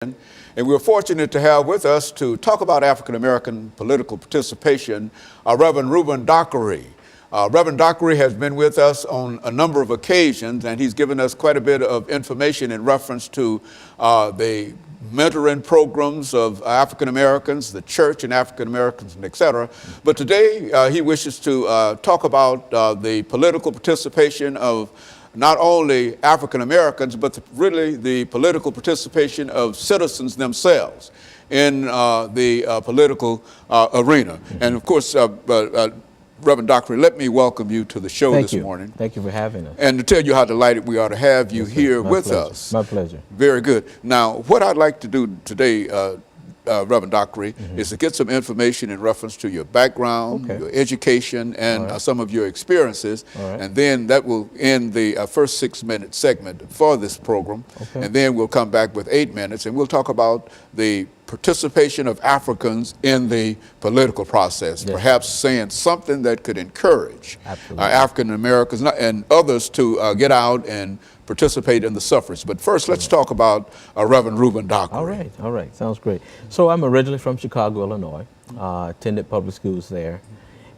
And we're fortunate to have with us to talk about African American political participation, Reverend RDockery. Reverend Dockery has been with us on a number of occasions, and he's given us quite a bit of information in reference to the mentoring programs of African Americans, the church and African Americans, and et cetera. But today he wishes to talk about the political participation of not only African Americans, but really the political participation of citizens themselves in the political arena. And of course, Reverend Dockery, let me welcome you to the show this morning. Thank you for having us. And to tell you how delighted we are to have you here with us. My pleasure. Very good. Now, what I'd like to do today, Reverend Dockery, is to get some information in reference to your background, your education, and some of your experiences. And then that will end the first 6-minute segment for this program. And then we'll come back with 8 minutes, and we'll talk about the participation of Africans in the political process, perhaps saying something that could encourage African Americans and others to get out and participate in the suffrage. But first, let's talk about Reverend RDockery. All right, sounds great. So I'm originally from Chicago, Illinois, attended public schools there,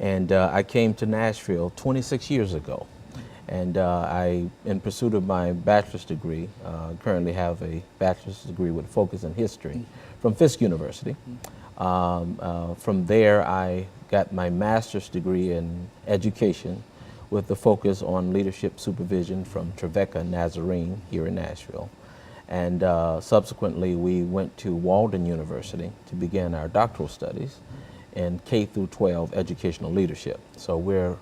and I came to Nashville 26 years ago. And in pursuit of my bachelor's degree, currently have a bachelor's degree with a focus in history from Fisk University. From there, I got my master's degree in education with the focus on leadership supervision from Trevecca Nazarene here in Nashville. And subsequently, we went to Walden University to begin our doctoral studies in K through 12 educational leadership. So we're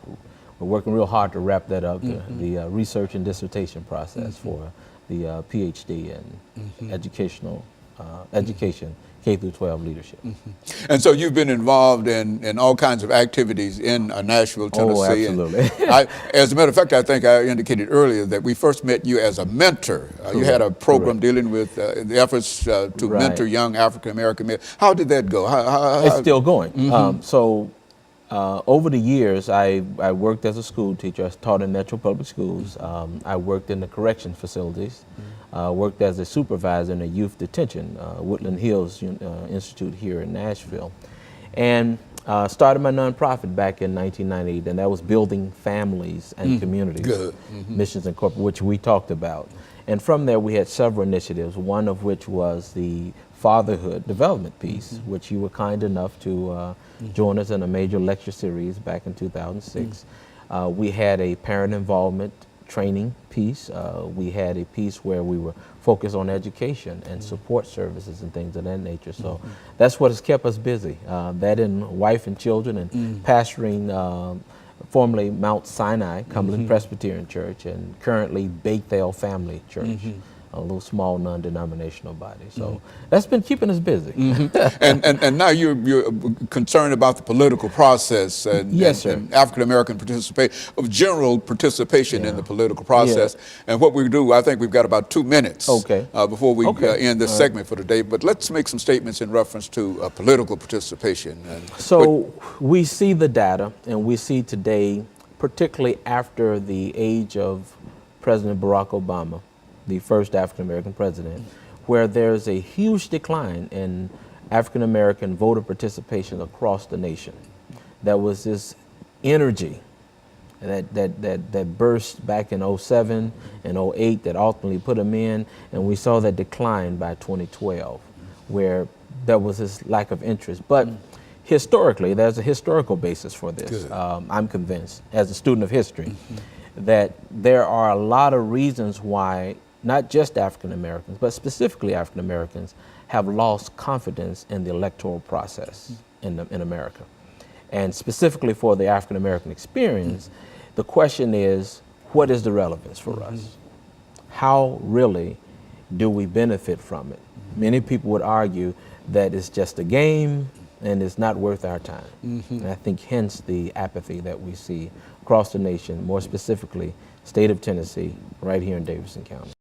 working real hard to wrap that up, the research and dissertation process for the PhD in education, K through 12 leadership. And so you've been involved in all kinds of activities in Nashville, Tennessee. Oh, absolutely. As a matter of fact, I think I indicated earlier that we first met you as a mentor. You had a program dealing with the efforts to mentor young African American men. How did that go? It's still going. Over the years, I worked as a school teacher. I taught in Metro Public Schools. I worked in the correction facilities. Worked as a supervisor in a youth detention, Woodland Hills Institute here in Nashville. And started my nonprofit back in 1998, and that was building families and communities, missions and corporate, which we talked about. And from there, we had several initiatives, one of which was the fatherhood development piece, which you were kind enough to join us in a major lecture series back in 2006. We had a parent involvement training piece. We had a piece where we were focused on education and support services and things of that nature. So that's what has kept us busy. That and wife and children and pastoring formerly Mount Sinai Cumberland Presbyterian Church and currently Bethel Family Church. A little small non-denominational body. So that's been keeping us busy. And now you're concerned about the political process and, and African-American participation, of general participation in the political process. And what we do, I think we've got about 2 minutes before we end this segment for today. But let's make some statements in reference to political participation. So we see the data, and we see today, particularly after the age of President Barack Obama, the first African-American president, where there's a huge decline in African-American voter participation across the nation. There was this energy that burst back in 07 and 08 that ultimately put them in, and we saw that decline by 2012, where there was this lack of interest. But historically, there's a historical basis for this. I'm convinced, as a student of history, that there are a lot of reasons why not just African Americans, but specifically African Americans, have lost confidence in the electoral process in America. And specifically for the African American experience, the question is, what is the relevance for us? How really do we benefit from it? Many people would argue that it's just a game and it's not worth our time. And I think hence the apathy that we see across the nation, more specifically, state of Tennessee, right here in Davidson County.